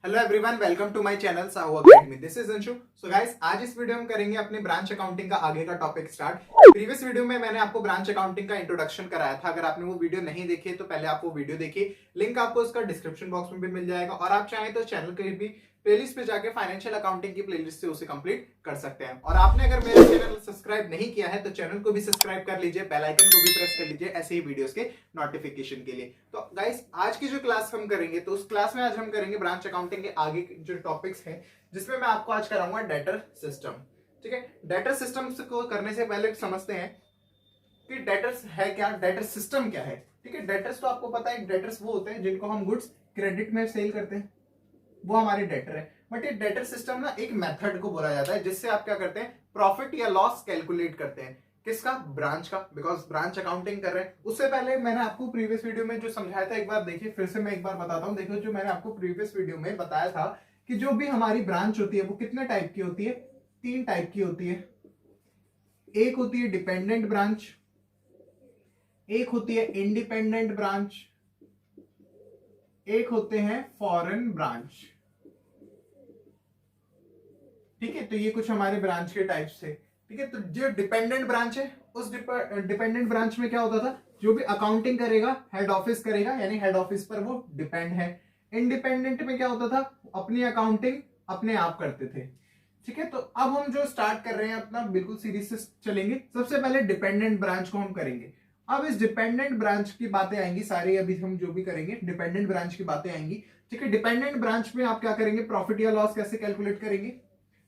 Hello everyone, welcome to my channel Sahu academy. This is Anshu. So guys, आज इस video में करेंगे अपने ब्रांच अकाउंटिंग का आगे का टॉपिक स्टार्ट। प्रीवियस वीडियो में मैंने आपको ब्रांच अकाउंटिंग का इंट्रोडक्शन कराया था। अगर आपने वो वीडियो नहीं देखी है तो पहले आप वो वीडियो देखिए। लिंक आपको उसका डिस्क्रिप्शन बॉक्स में भी मिल जाएगा और आप चाहें तो चैनल के भी प्लेलिस्ट पे जाके फाइनेंशियल अकाउंटिंग की प्लेलिस्ट से उसे कंप्लीट कर सकते हैं। और आपने अगर मेरा चैनल सब्सक्राइब नहीं किया है तो चैनल को भी सब्सक्राइब कर लीजिए, बेल आइकन को भी प्रेस कर लीजिए ऐसे ही वीडियोस के नोटिफिकेशन के लिए। तो गाइस, आज की जो क्लास हम करेंगे तो उस क्लास में आज हम करेंगे ब्रांच अकाउंटिंग के आगे के जो टॉपिक्स हैं, जिसमें मैं आपको आज कराऊंगा डेटर सिस्टम। ठीक है, डेटर सिस्टम को करने से पहले समझते हैं कि डेटर्स है क्या, डेटर सिस्टम क्या है। ठीक है, डेटर्स तो आपको पता है, डेटर्स वो होते हैं जिनको हम गुड्स क्रेडिट में सेल करते हैं, वो हमारे डेटर है। बट ये डेटर सिस्टम ना एक मेथड को बोला जाता है जिससे आप क्या करते हैं, प्रॉफिट या लॉस कैलकुलेट करते हैं। किसका? ब्रांच का, बिकॉज ब्रांच अकाउंटिंग कर रहे हैं। उससे पहले मैंने आपको प्रीवियस वीडियो में जो समझाया था, एक बार देखिए, फिर से मैं एक बार बताता हूं। देखो, जो मैंने आपको प्रीवियस वीडियो में बताया था कि जो भी हमारी ब्रांच होती है वो कितने टाइप की होती है? 3 टाइप की होती है। एक होती है डिपेंडेंट ब्रांच, एक होती है इंडिपेंडेंट ब्रांच, एक होते हैं फॉरेन ब्रांच। ठीक है, तो ये कुछ हमारे ब्रांच के टाइप्स थे। ठीक है, तो जो डिपेंडेंट ब्रांच है, उस डिपेंडेंट ब्रांच में क्या होता था? जो भी अकाउंटिंग करेगा हेड ऑफिस करेगा, यानी हेड ऑफिस पर वो डिपेंड है। इंडिपेंडेंट में क्या होता था? अपनी अकाउंटिंग अपने आप करते थे। ठीक है, तो अब हम जो स्टार्ट कर रहे हैं अपना, बिल्कुल सीरीज से चलेंगे। सबसे पहले डिपेंडेंट ब्रांच को हम करेंगे। अब इस डिपेंडेंट ब्रांच की बातें आएंगी सारी, अभी हम जो भी करेंगे डिपेंडेंट ब्रांच की बातें आएंगी। ठीक है, डिपेंडेंट ब्रांच में आप क्या करेंगे? प्रॉफिट या लॉस कैसे कैलकुलेट करेंगे?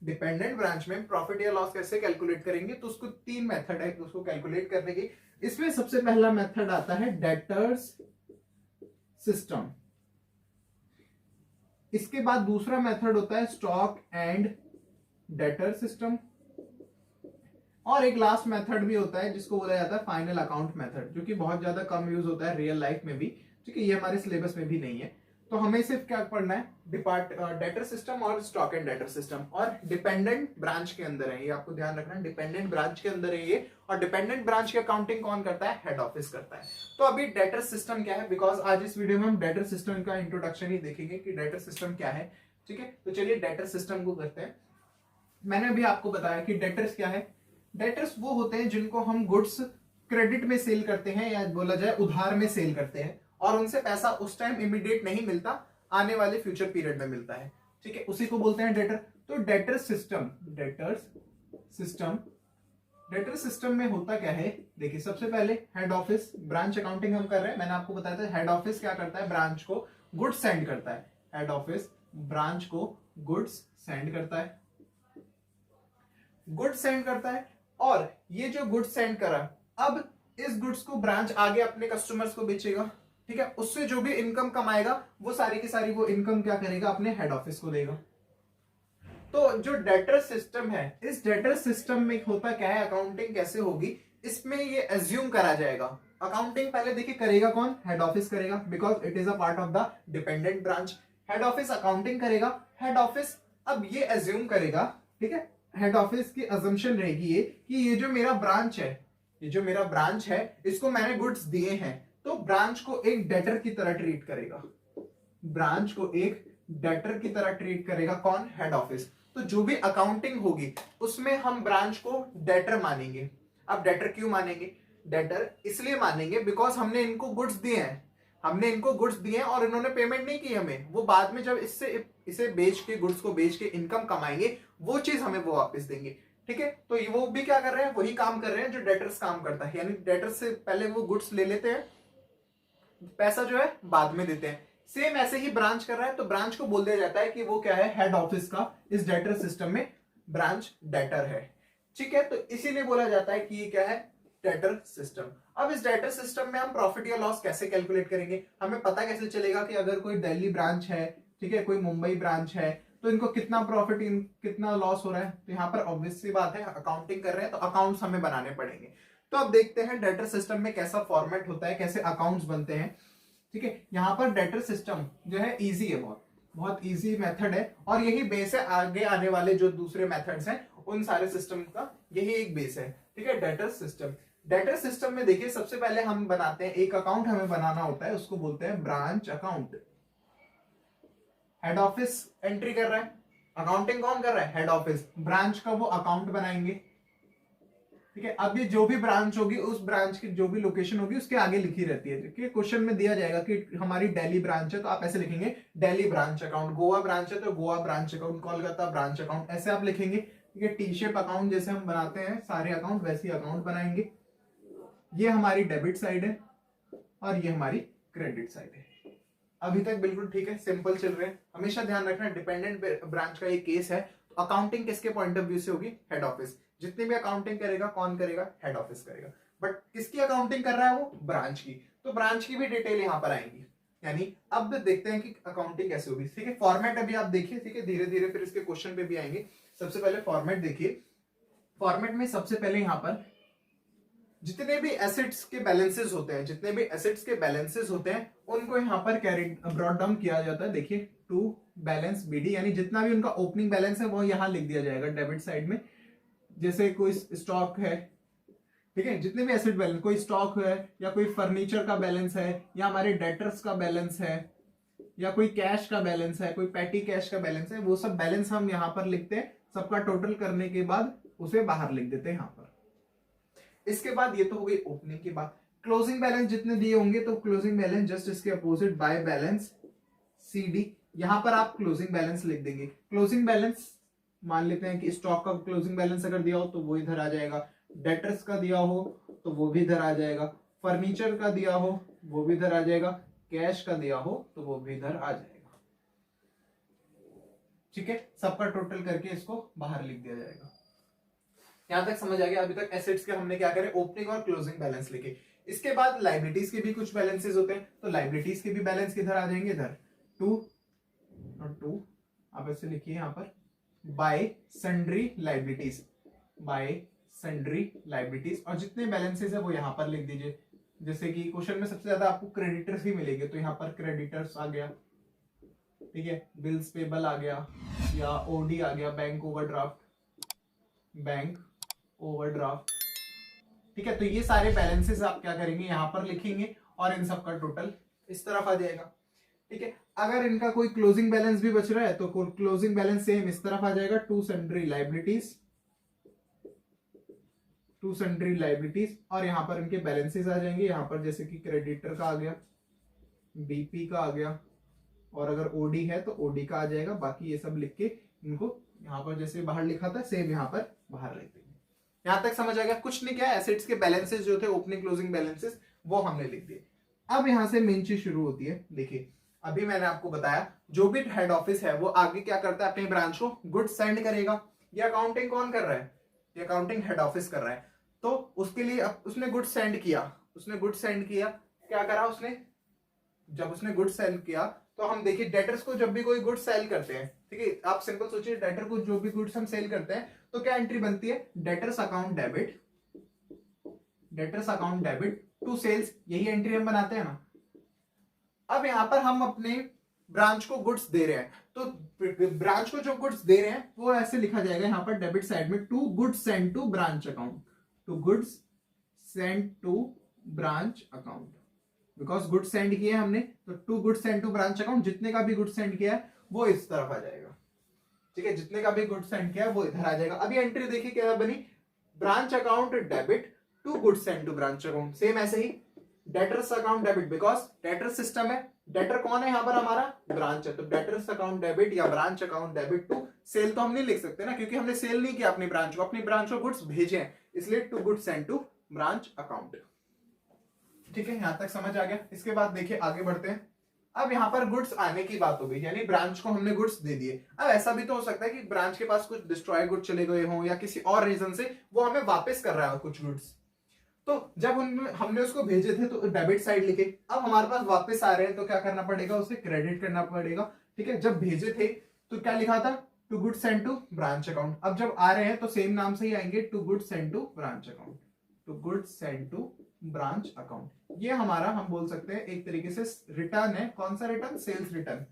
डिपेंडेंट ब्रांच में प्रॉफिट या लॉस कैसे कैलकुलेट करेंगे? तो उसको 3 मेथड है उसको कैलकुलेट करने की। इसमें सबसे पहला मेथड आता है डेटर्स सिस्टम। इसके बाद दूसरा मेथड होता है स्टॉक एंड डेटर सिस्टम, और एक लास्ट मेथड भी होता है जिसको बोला जाता है फाइनल अकाउंट मेथड, जो कि बहुत ज्यादा कम यूज होता है रियल लाइफ में भी। ठीक है, ये हमारे सिलेबस में भी नहीं है। तो हमें सिर्फ क्या पढ़ना है? डेटर सिस्टम और स्टॉक एंड डेटर सिस्टम, और डिपेंडेंट ब्रांच के अंदर है ये, आपको ध्यान रखना है, डिपेंडेंट ब्रांच के अंदर है ये। और डिपेंडेंट ब्रांच की अकाउंटिंग कौन करता है? हेड ऑफिस करता है। तो अभी डेटर सिस्टम क्या है, बिकॉज आज इस वीडियो में हम डेटर सिस्टम का इंट्रोडक्शन ही देखेंगे कि डेटर सिस्टम क्या है। ठीक है, तो चलिए डेटर सिस्टम को करते हैं। मैंने अभी आपको बताया कि डेटर्स क्या है। डेटर्स वो होते हैं जिनको हम गुड्स क्रेडिट में सेल करते हैं, या बोला जाए उधार में सेल करते हैं, और उनसे पैसा उस टाइम इमीडिएट नहीं मिलता, आने वाले फ्यूचर पीरियड में मिलता है। ठीक है, उसी को बोलते हैं डेटर। तो डेटर सिस्टम में होता क्या है? देखिए, सबसे पहले हेड ऑफिस, ब्रांच अकाउंटिंग हम कर रहे हैं, मैंने आपको बताया था हेड ऑफिस क्या करता है? ब्रांच को गुड्स सेंड करता है। हेड ऑफिस ब्रांच को गुड्स सेंड करता है, गुड्स सेंड करता है। और ये जो गुड्स सेंड करा, अब इस गुड्स को ब्रांच आगे अपने कस्टमर्स को बेचेगा। ठीक है, उससे जो भी इनकम कमाएगा वो सारी की सारी वो इनकम क्या करेगा? अपने हेड ऑफिस को देगा। तो जो डेटर सिस्टम है, इस डेटर सिस्टम में होता क्या है, अकाउंटिंग कैसे होगी, इसमें ये एज्यूम करा जाएगा। अकाउंटिंग पहले देखिए करेगा कौन? हेड ऑफिस करेगा, because it is a part of the dependent branch. Head office accounting करेगा। हेड ऑफिस अब ये एज्यूम करेगा, ठीक है, हेड ऑफिस की अजम्पशन रहेगी ये कि ये जो मेरा ब्रांच है, ये जो मेरा ब्रांच है, इसको मैंने गुड्स दिए हैं, तो ब्रांच को एक डेटर की तरह ट्रीट करेगा। ब्रांच को एक डेटर की तरह ट्रीट करेगा कौन? Head office. तो जो भी अकाउंटिंग होगी उसमें हम ब्रांच को डेटर मानेंगे। अब डेटर क्यों मानेंगे? डेटर इसलिए मानेंगे बिकॉज हमने इनको गुड्स दिए हैं, हमने इनको गुड्स दिए हैं और इन्होंने पेमेंट नहीं की हमें। वो बाद में जब इसे बेच के, गुड्स को बेच के इनकम कमाएंगे, वो चीज हमें वो वापस देंगे। ठीक है, तो वो भी क्या कर रहे हैं? वही काम कर रहे हैं जो डेटर्स काम करता है, यानी डेटर्स से पहले वो गुड्स ले लेते हैं, पैसा जो है बाद में देते हैं। सेम ऐसे ही ब्रांच कर रहा है, तो ब्रांच को बोल दिया जाता है कि वो क्या है? हेड ऑफिस का। इस डेटर सिस्टम में ब्रांच डेटर है। ठीक है, तो इसीलिए बोला जाता है कि ये क्या है? Debtor system. अब इस डेटर सिस्टम में हम प्रॉफिट या लॉस कैसे कैलकुलेट करेंगे? हमें पता कैसे चलेगा कि अगर कोई दिल्ली ब्रांच है, ठीक है, कोई मुंबई ब्रांच है, तो इनको कितना प्रॉफिट, कितना लॉस हो रहा है? तो यहाँ पर ऑब्वियस सी बात है, अकाउंटिंग कर रहे हैं तो अकाउंट्स हमें बनाने पड़ेंगे। तो अब देखते हैं डेटर सिस्टम में कैसा फॉर्मेट होता है, कैसे अकाउंट्स बनते हैं। ठीक है, यहाँ पर डेटर सिस्टम जो है इजी है, बहुत बहुत इजी मेथड है, और यही बेस है आगे आने वाले जो दूसरे मेथड्स हैं उन सारे सिस्टम का, यही एक बेस है। ठीक है, डेटर सिस्टम। डेटर सिस्टम में देखिए, सबसे पहले हम बनाते हैं एक अकाउंट, हमें बनाना होता है, उसको बोलते हैं branch account. Head office entry कर रहा है, अकाउंटिंग कौन कर रहा है, हेड ऑफिस, ब्रांच का वो अकाउंट बनाएंगे, ठीक है। अब ये जो भी ब्रांच होगी उस ब्रांच की जो भी लोकेशन होगी उसके आगे लिखी रहती है, ठीक है। क्वेश्चन में दिया जाएगा कि हमारी दिल्ली ब्रांच है तो आप ऐसे लिखेंगे Delhi branch account, Goa branch है तो Goa branch account, Kolkata branch account, ऐसे आप लिखेंगे, ठीक है। टी शेप अकाउंट जैसे हम बनाते हैं सारे अकाउंट वैसे अकाउंट बनाएंगे। ये हमारी डेबिट साइड है और ये हमारी क्रेडिट साइड है। अभी तक बिल्कुल ठीक है, सिंपल चल रहे हैं। हमेशा ध्यान रखना डिपेंडेंट ब्रांच का ये केस है तो अकाउंटिंग किसके पॉइंट ऑफ व्यू से होगी, हेड ऑफिस। जितनी भी अकाउंटिंग करेगा कौन करेगा, हेड ऑफिस करेगा। बट किसकी अकाउंटिंग कर रहा है वो, ब्रांच की, तो ब्रांच की भी डिटेल यहां पर आएंगी। यानी अब देखते हैं कि अकाउंटिंग कैसे होगी, ठीक है। फॉर्मेट अभी आप देखिए, ठीक है, धीरे धीरे फिर इसके क्वेश्चन पे भी आएंगे। सबसे पहले फॉर्मेट देखिए। फॉर्मेट में सबसे पहले यहां पर जितने भी एसेट्स के बैलेंसेस होते हैं, जितने भी एसेट्स के बैलेंसेस होते हैं उनको यहाँ पर कैरिड ब्रॉट डाउन किया जाता है। देखिए टू बैलेंस बीडी, यानी जितना भी उनका ओपनिंग बैलेंस है वो यहाँ लिख दिया जाएगा डेबिट साइड में। जैसे कोई स्टॉक है, ठीक है, जितने भी एसेट बैलेंस, कोई स्टॉक है या कोई फर्नीचर का बैलेंस है या हमारे डेटर्स का बैलेंस है या कोई कैश का बैलेंस है, कोई पैटी कैश का बैलेंस है, वो सब बैलेंस हम यहाँ पर लिखते हैं। सबका टोटल करने के बाद उसे बाहर लिख देते हैं यहाँ पर। इसके बाद ये तो हो गई ओपनिंग की बात। क्लोजिंग बैलेंस जितने दिए होंगे तो क्लोजिंग बैलेंस जस्ट इसके अपोजिट बाय बैलेंस सीडी, यहां पर आप क्लोजिंग बैलेंस लिख देंगे। क्लोजिंग बैलेंस मान लेते हैं कि स्टॉक का क्लोजिंग बैलेंस अगर दिया हो तो वो इधर आ जाएगा, डेटर्स का दिया हो तो वो भी इधर आ जाएगा, फर्नीचर का दिया हो वो भी इधर आ जाएगा, कैश का दिया हो तो वो भी इधर आ जाएगा, ठीक है। सबका टोटल करके इसको बाहर लिख दिया जाएगा। यहां तक समझ आ गया। अभी तक एसेट्स के हमने क्या करे, ओपनिंग और क्लोजिंग बैलेंस लिखे। इसके बाद लाइबिलिटीज के भी कुछ बैलेंसेस होते हैं तो लाइबिलिटीज के भी बैलेंस किधर आ जाएंगे, इधर टू और टू, आप ऐसे लिखिए यहां पर bye sundry liabilities, bye sundry liabilities, और जितने बैलेंसेस है वो यहां पर लिख दीजिए। जैसे कि क्वेश्चन में सबसे ज्यादा आपको क्रेडिटर्स ही मिलेंगे तो यहाँ पर क्रेडिटर्स आ गया, ठीक है, बिल्स पेबल आ गया या ओडी आ गया, बैंक ओवरड्राफ्ट, बैंक ओवरड्राफ्ट, ठीक है। तो ये सारे बैलेंसेस आप क्या करेंगे, यहां पर लिखेंगे और इन सब का टोटल इस तरफ आ जाएगा, ठीक है। अगर इनका कोई क्लोजिंग बैलेंस भी बच रहा है तो क्लोजिंग बैलेंस सेम इस तरफ आ जाएगा, to sundry liabilities, to sundry liabilities, और यहां पर इनके बैलेंसेस आ जाएंगे। यहां पर जैसे कि क्रेडिटर का आ गया, बीपी का आ गया, और अगर ओडी है तो ओडी का आ जाएगा। बाकी ये सब लिख के इनको यहाँ पर जैसे बाहर लिखा था सेम यहाँ पर बाहर लिख देंगे। यहां तक समझ आ गया। कुछ नहीं किया, एसेट्स के बैलेंसेस जो थे ओपनिंग क्लोजिंग बैलेंसेस वो हमने लिख दिए। अब यहां से मेन चीज शुरू होती है। देखिए अभी मैंने आपको बताया जो भी हेड ऑफिस है वो आगे क्या करता है, अपनी ब्रांच को गुड्स सेंड करेगा। ये अकाउंटिंग कौन कर रहा है, ये अकाउंटिंग हेड ऑफिस कर रहा है। तो उसके लिए उसने गुड्स सेंड किया, उसने गुड्स सेंड किया, क्या करा उसने, जब उसने गुड्स सेल किया तो हम देखिए डेटर्स को जब भी कोई गुड्स सेल करते हैं, ठीक है, आप सिंपल सोचिए डेटर को जो भी गुड्स हम सेल करते हैं तो क्या एंट्री बनती है, debtors account debit, debtors account debit to sales, यही एंट्री हम बनाते हैं ना। अब यहां पर हम अपने ब्रांच को गुड्स दे रहे हैं तो ब्रांच को जो गुड्स दे रहे हैं वो ऐसे लिखा जाएगा यहां पर डेबिट साइड में, to goods send to branch account, to goods send to branch account, because goods send किए हमने तो to goods send to branch account, जितने का भी गुड्स सेंड किया है वो इस तरफ आ जाएगा, ठीक है, जितने का भी गुड्स सेंड किया है वो इधर आ जाएगा। अभी एंट्री देखिए क्या बनी, branch account debit to goods send to branch account, same ऐसे ही debtors account debit, because debtor system है, डेटर कौन है यहाँ पर हमारा, ब्रांच है, तो डेटर्स अकाउंट डेबिट या branch account debit to cell तो हम नहीं लिख सकते ना, क्योंकि हमने सेल नहीं किया अपनी ब्रांच को, अपनी ब्रांच को गुड्स भेजे हैं, इसलिए to goods send to branch account, ठीक है। यहां तक समझ आ गया। इसके बाद देखिए आगे बढ़ते हैं। अब यहां पर गुड्स आने की बात हो गई, यानी ब्रांच को हमने गुड्स दे दिए। अब ऐसा भी तो हो सकता है कि ब्रांच के पास कुछ डिस्ट्रॉय गुड्स चले गए हों या किसी और रीजन से वो हमें वापस कर रहा है कुछ गुड्स, तो जब हमने उसको भेजे थे तो डेबिट साइड लिखे, अब हमारे पास वापस आ रहे हैं तो क्या करना पड़ेगा, उसे क्रेडिट करना पड़ेगा, ठीक है। जब भेजे थे तो क्या लिखा था, to goods send to branch account, अब जब आ रहे हैं तो सेम नाम से ही आएंगे, to goods send to branch account, to goods send to branch account. ये हमारा हम बोल सकते हैं एक तरीके से रिटर्न है, कौन सा रिटर्न, सेल्स रिटर्न,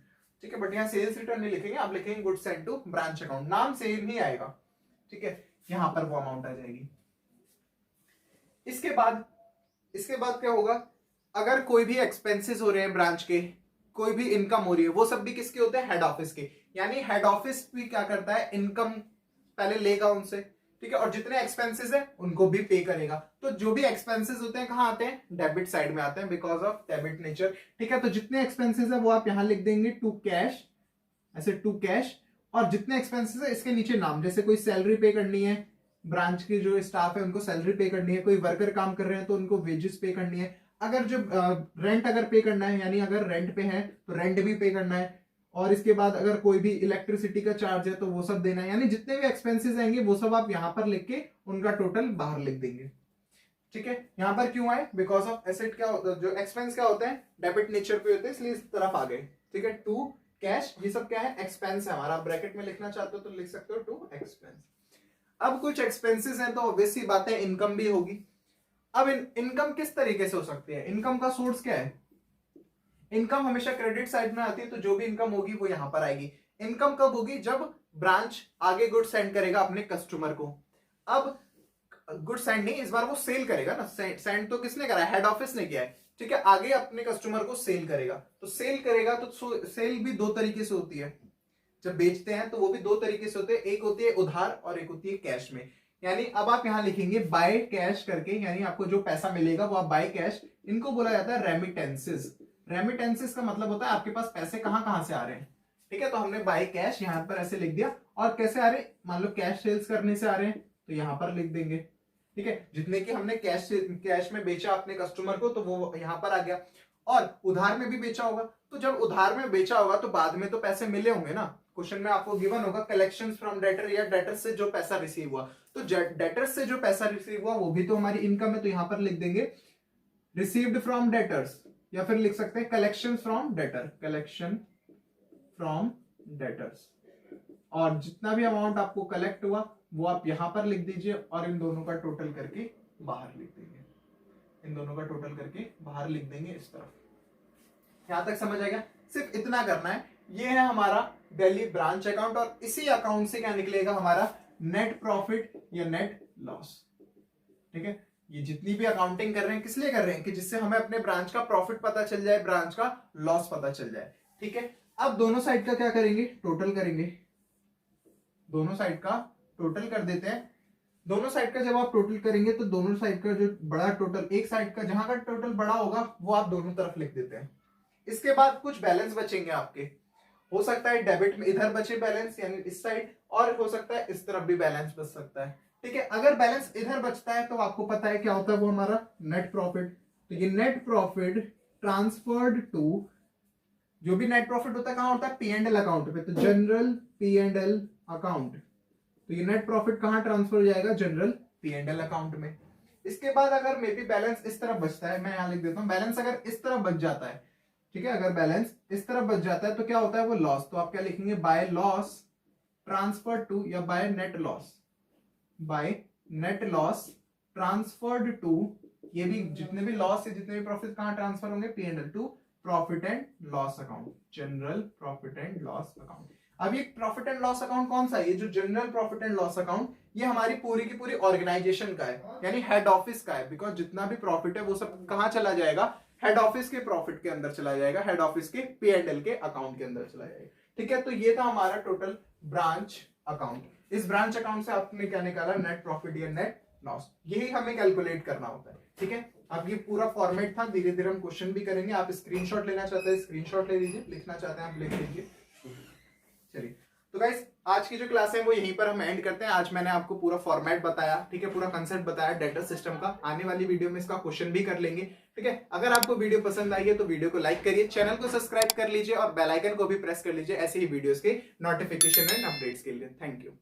ठीक है। बट यहाँ सेल्स रिटर्न नहीं लिखेंगे, आप लिखेंगे goods send to branch account, नाम सेम ही आएगा, ठीक है। यहां पर वो अमाउंट आ जाएगी। इसके बाद क्या होगा, अगर कोई भी एक्सपेंसेस हो रहे हैं ब्रांच के, कोई भी इनकम हो रही है वो सब भी किसके होते हैं, हेड ऑफिस के। यानी हेड ऑफिस भी क्या करता है, इनकम पहले लेगा उनसे, ठीक है, और जितने एक्सपेंसेस है उनको भी पे करेगा। तो जो भी एक्सपेंसेस होते हैं कहाँ आते हैं, डेबिट साइड में आते हैं, बिकॉज ऑफ डेबिट नेचर, ठीक है। तो जितने एक्सपेंसेस है वो आप यहां लिख देंगे टू कैश, ऐसे टू कैश, और जितने एक्सपेंसेस है इसके नीचे नाम, जैसे कोई सैलरी पे करनी है, ब्रांच की जो स्टाफ है उनको सैलरी पे करनी है, कोई वर्कर काम कर रहे हैं तो उनको वेजेस पे करनी है, अगर जो रेंट अगर पे करना है, यानी अगर रेंट पे है तो रेंट भी पे करना है, और इसके बाद अगर कोई भी इलेक्ट्रिसिटी का चार्ज है तो वो सब देना है। यानी जितने भी एक्सपेंसेस आएंगे वो सब आप यहां पर लिख के उनका टोटल बाहर लिख देंगे, ठीक है। यहां पर क्यों आए, बिकॉज ऑफ एसेट क्या होता है, जो एक्सपेंस क्या होते हैं डेबिट नेचर पे होते हैं, इसलिए इस तरफ आ गए, ठीक है। टू कैश, ये सब क्या है, एक्सपेंस है हमारा। ब्रैकेट में लिखना चाहते हो तो लिख सकते हो टू एक्सपेंस। अब कुछ एक्सपेंसेस हैं तो ऑब्वियस सी बात है इनकम भी होगी। अब इनकम किस तरीके से हो सकती है, इनकम का सोर्स क्या है, इनकम हमेशा क्रेडिट साइड में आती है, तो जो भी इनकम होगी वो यहां पर आएगी। इनकम कब होगी, जब ब्रांच आगे गुड सेंड करेगा अपने कस्टमर को। अब गुड सेंड नहीं, इस बार वो सेल करेगा ना, सेंड तो किसने करा है, हेड ऑफिस ने किया है, ठीक है। आगे अपने कस्टमर को सेल करेगा, तो सेल करेगा तो सेल भी दो तरीके से होती है, जब बेचते हैं तो वो भी दो तरीके से होते हैं, एक होती है उधार और एक होती है कैश में। यानी अब आप यहां लिखेंगे बाय कैश करके, यानी आपको जो पैसा मिलेगा वो आप बाय कैश, इनको बोला जाता है रेमिटेंसेस। रेमिटेंसेस का मतलब होता है आपके पास पैसे कहां कहां से आ रहे हैं, ठीक है। तो हमने बाय कैश यहां पर ऐसे लिख दिया, और कैसे आ रहे, मान लो कैश सेल्स करने से आ रहे हैं तो यहां पर लिख देंगे, ठीक है। जितने की हमने कैश में बेचा अपने कस्टमर को तो वो यहां पर आ गया, और उधार में भी बेचा होगा, तो जब उधार में बेचा होगा तो बाद में तो पैसे मिले होंगे ना। क्वेश्चन में आपको गिवन होगा कलेक्शंस फ्रॉम डेटर, या डेटर से जो पैसा रिसीव हुआ, तो डेटर से जो पैसा रिसीव हुआ वो भी तो हमारी इनकम है, तो यहां पर लिख देंगे रिसीव्ड फ्रॉम डेटर्स, या फिर लिख सकते हैं collection from debtor, collection from debtors. और जितना भी अमाउंट आपको कलेक्ट हुआ वो आप यहां पर लिख दीजिए, और इन दोनों का टोटल करके बाहर लिख देंगे, इन दोनों का टोटल करके बाहर लिख देंगे इस तरफ। यहां तक समझ आएगा, सिर्फ इतना करना है। ये है हमारा दिल्ली ब्रांच अकाउंट, और इसी अकाउंट से क्या निकलेगा हमारा नेट प्रॉफिट या नेट लॉस, ठीक है। ये जितनी भी अकाउंटिंग कर रहे हैं किस लिए कर रहे हैं, कि जिससे हमें अपने ब्रांच का प्रॉफिट पता चल जाए, ब्रांच का लॉस पता चल जाए, ठीक है। अब दोनों साइड का क्या करेंगे, टोटल करेंगे, दोनों साइड का टोटल कर देते हैं। दोनों साइड का जब आप टोटल करेंगे तो दोनों साइड का जो बड़ा टोटल, एक साइड का जहां का टोटल बड़ा होगा वो आप दोनों तरफ लिख देते हैं। इसके बाद कुछ बैलेंस बचेंगे आपके, हो सकता है डेबिट में इधर बचे बैलेंस यानी इस साइड, और हो सकता है इस तरफ भी बैलेंस बच सकता है, ठीक है। अगर बैलेंस इधर बचता है तो आपको पता है क्या होता है, वो हमारा नेट प्रॉफिट। तो ये नेट प्रॉफिट ट्रांसफर्ड टू, जो भी नेट प्रॉफिट होता है कहां होता है, P&L अकाउंट पे, तो जनरल P&L अकाउंट। तो ये नेट प्रॉफिट कहां ट्रांसफर हो जाएगा, जनरल P&L अकाउंट में। इसके बाद अगर मे बी बैलेंस इस तरफ बचता है, मैं यहां लिख देता हूं, बैलेंस अगर इस तरफ बच जाता है, ठीक है, अगर बैलेंस इस तरफ बच जाता है तो क्या होता है, वो लॉस। तो आप क्या लिखेंगे, बाय लॉस ट्रांसफर टू, या by net loss, by net loss transferred to, ये भी जितने भी लॉस है जितने भी प्रॉफिट कहां ट्रांसफर होंगे, P&L to profit and loss account, general profit and loss account. अब ये प्रॉफिट एंड लॉस अकाउंट कौन सा है, ये जो general profit and loss account, ये हमारी पूरी की पूरी ऑर्गेनाइजेशन का है, यानी हेड ऑफिस का है। बिकॉज जितना भी प्रॉफिट है वो सब कहां चला जाएगा, हेड ऑफिस के प्रॉफिट के अंदर चला जाएगा, हेड ऑफिस के P&L के अकाउंट के अंदर चला जाएगा, ठीक है। तो ये था हमारा टोटल ब्रांच अकाउंट। इस ब्रांच अकाउंट से आपने क्या निकाला, नेट प्रॉफिट या नेट लॉस, यही हमें कैलकुलेट करना होता है, ठीक है। अब ये पूरा फॉर्मेट था, धीरे धीरे हम क्वेश्चन भी करेंगे। आप स्क्रीनशॉट लेना चाहते हैं स्क्रीनशॉट ले लीजिए, लिखना चाहते हैं आप लिख लीजिए। चलिए तो गाइस आज की जो क्लास है वो यहीं पर हम एंड करते हैं। आज मैंने आपको पूरा फॉर्मेट बताया, ठीक है, पूरा कंसेप्ट बताया डेटा सिस्टम का। आने वाली वीडियो में इसका क्वेश्चन भी कर लेंगे, ठीक है। अगर आपको वीडियो पसंद आई है तो वीडियो को लाइक करिए, चैनल को सब्सक्राइब कर लीजिए और बेल आइकन को भी प्रेस कर लीजिए ऐसे ही वीडियोस के नोटिफिकेशन एंड अपडेट्स के लिए। Thank you.